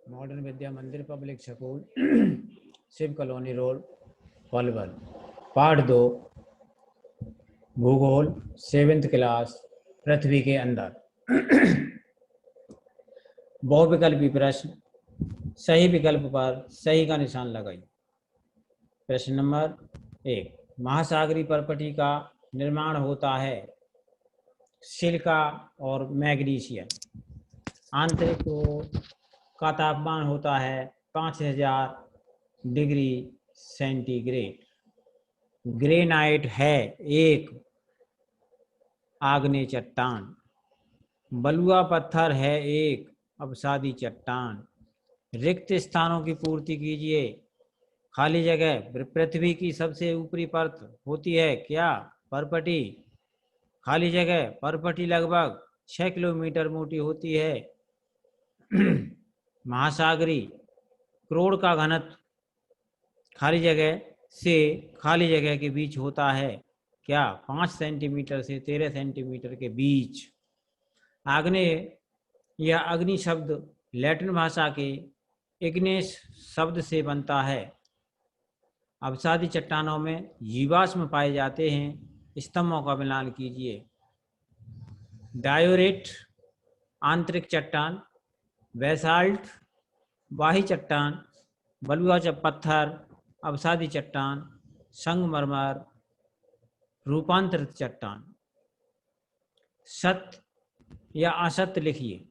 Modern Vidya Mandir public school, Shiv colony road, Palwal. Part 2, भूगोल, 7th class, पृथ्वी के अंदर। बहुविकल्पी प्रश्न। सही विकल्प पर सही का निशान लगाइए। प्रश्न नंबर 1, महासागरीय परपटी का निर्माण होता है सिलिका और मैग्नीशियम। आंतरिक का तापमान होता है 5000 डिग्री सेंटीग्रेड। ग्रेनाइट है एक आग्नेय चट्टान। बलुआ पत्थर है एक अवसादी चट्टान। रिक्त स्थानों की पूर्ति कीजिए। खाली जगह। पृथ्वी की सबसे ऊपरी परत होती है क्या? परपटी। खाली जगह। परपटी लगभग 6 किलोमीटर मोटी होती है। महासागरी। करोड़ का घनत्व खाली जगह से खाली जगह के बीच होता है क्या? 5 सेंटीमीटर से 13 सेंटीमीटर के बीच। आग्नेय या अग्नि शब्द लैटिन भाषा के इग्नेस शब्द से बनता है। अवसादी चट्टानों में जीवाश्म पाए जाते हैं। स्तंभों का मिलान कीजिए। डायोरेट आंतरिक चट्टान, बेसाल्ट बाह्य चट्टान, बलुआ पत्थर, अवसादी चट्टान, संगमरमर, रूपांतरित चट्टान। सत्य या असत्य लिखिए।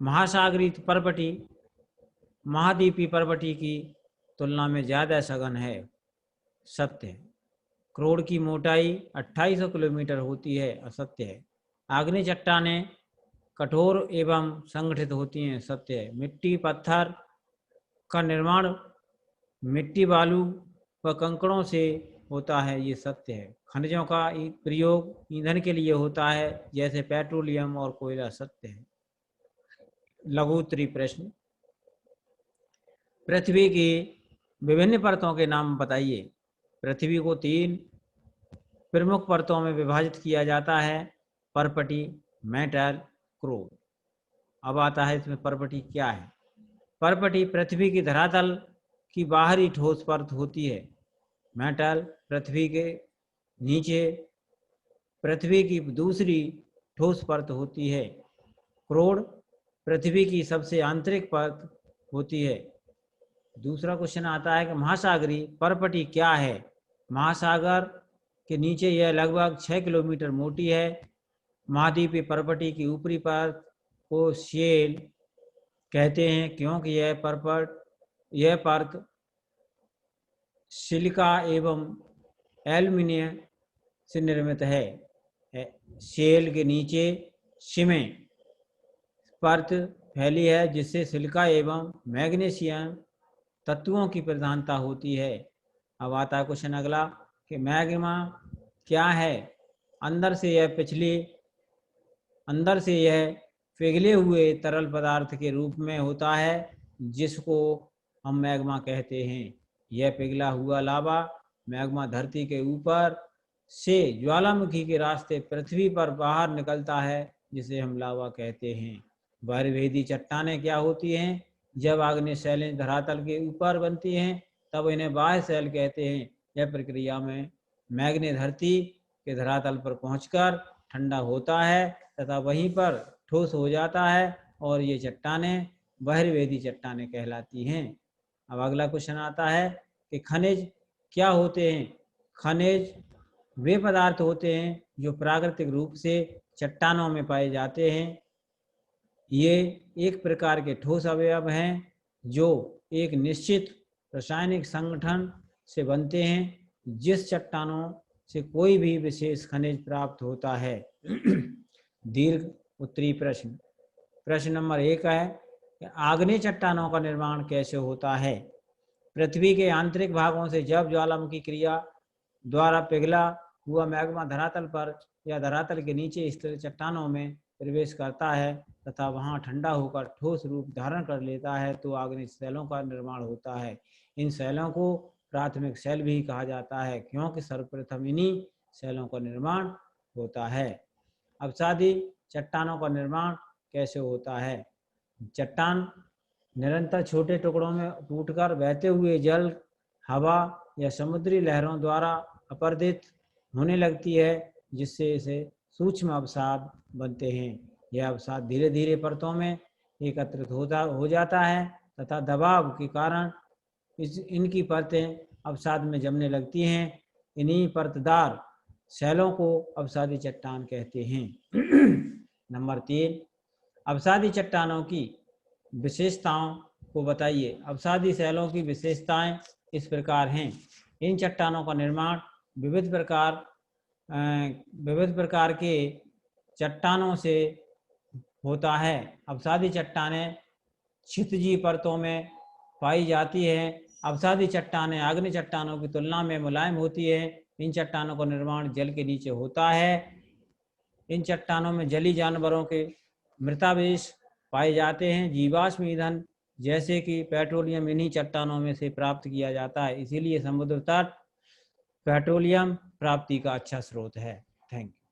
महासागरीय परपटी महाद्वीपीय परपटी की तुलना में ज़्यादा सघन है। सत्य है। करोड़ की मोटाई 2800 किलोमीटर होती है। असत्य है। आग्नेय चट्टानें कठोर एवं संगठित होती हैं। सत्य है। मिट्टी पत्थर का निर्माण मिट्टी बालू व कंकड़ों से होता है। ये सत्य है। खनिजों का प्रयोग ईंधन के लिए होता है जैसे पेट्रोलियम और कोयला। सत्य है। लघु उत्तरीय प्रश्न। पृथ्वी की विभिन्न परतों के नाम बताइए। पृथ्वी को 3 प्रमुख परतों में विभाजित किया जाता है। परपटी, मेटल, क्रोर। अब आता है इसमें परपटी क्या है। परपटी पृथ्वी की धरातल की बाहरी ठोस परत होती है। मेटल पृथ्वी के नीचे पृथ्वी की दूसरी ठोस परत होती है। क्रोर पृथ्वी की सबसे आंतरिक परत होती है। दूसरा क्वेश्चन आता है कि महासागरीय परपटी क्या है। महासागर के नीचे यह लगभग 6 किलोमीटर मोटी है। महाद्वीपीय परपटी की ऊपरी परत को शेल कहते हैं क्योंकि यह परत सिलिका एवं एल्यूमिनियम से निर्मित है। शेल के नीचे सीमेंट परत फैली है जिससे सिलिका एवं मैग्नीशियम तत्वों की प्रधानता होती है। अब आता है क्वेश्चन अगला कि मैग्मा क्या है। अंदर से यह पिघले हुए तरल पदार्थ के रूप में होता है जिसको हम मैग्मा कहते हैं। यह पिघला हुआ लावा मैग्मा धरती के ऊपर से ज्वालामुखी के रास्ते पृथ्वी पर बाहर निकलता है जिसे हम लावा कहते हैं। बहिर्वेदी चट्टानें क्या होती हैं? जब आग्नेय शैलें धरातल के ऊपर बनती हैं तब इन्हें बाह्य शैल कहते हैं। यह प्रक्रिया में मैग्ने धरती के धरातल पर पहुंचकर ठंडा होता है तथा वहीं पर ठोस हो जाता है और ये चट्टानें बहिर्वेदी चट्टानें कहलाती हैं। अब अगला क्वेश्चन आता है कि खनिज क्या होते हैं। खनिज वे पदार्थ होते हैं जो प्राकृतिक रूप से चट्टानों में पाए जाते हैं। ये एक प्रकार के ठोस अवयव हैं जो एक निश्चित रासायनिक संगठन से बनते हैं। जिस चट्टानों से कोई भी विशेष खनिज प्राप्त होता है। दीर्घ उत्तरीय प्रश्न। प्रश्न नंबर 1 है कि आग्नेय चट्टानों का निर्माण कैसे होता है। पृथ्वी के आंतरिक भागों से जब ज्वालामुखी क्रिया द्वारा पिघला हुआ मैग्मा धरातल पर या धरातल के नीचे स्थित चट्टानों में प्रवेश करता है तथा वहां ठंडा होकर ठोस रूप धारण कर लेता है तो आग्नेय शैलों का निर्माण होता है। इन शैलों को प्राथमिक शैल भी कहा जाता है क्योंकि सर्वप्रथम इन्हीं शैलों का निर्माण होता है। अवसादी चट्टानों का निर्माण कैसे होता है। चट्टान निरंतर छोटे टुकड़ों में टूटकर बहते हुए जल, हवा या समुद्री लहरों द्वारा अपरदित होने लगती है, जिससे इसे सूक्ष्म अवसाद बनते हैं। यह अवसाद धीरे धीरे परतों में एकत्रित हो जाता है तथा दबाव के कारण इनकी परतें अवसाद में जमने लगती हैं। इन्हीं परतदार शैलों को अवसादी चट्टान कहते हैं। नंबर 3, अवसादी चट्टानों की विशेषताओं को बताइए। अवसादी शैलों की विशेषताएं इस प्रकार हैं। इन चट्टानों का निर्माण विविध प्रकार के चट्टानों से होता है। अवसादी चट्टानें क्षितिजी परतों में पाई जाती है। अवसादी चट्टानें आग्नेय चट्टानों की तुलना में मुलायम होती है। इन चट्टानों का निर्माण जल के नीचे होता है। इन चट्टानों में जलीय जानवरों के मृतावशेष पाए जाते हैं। जीवाश्म ईंधन जैसे कि पेट्रोलियम इन्हीं चट्टानों में से प्राप्त किया जाता है। इसीलिए समुद्र तट पेट्रोलियम प्राप्ति का अच्छा स्रोत है। Thank you.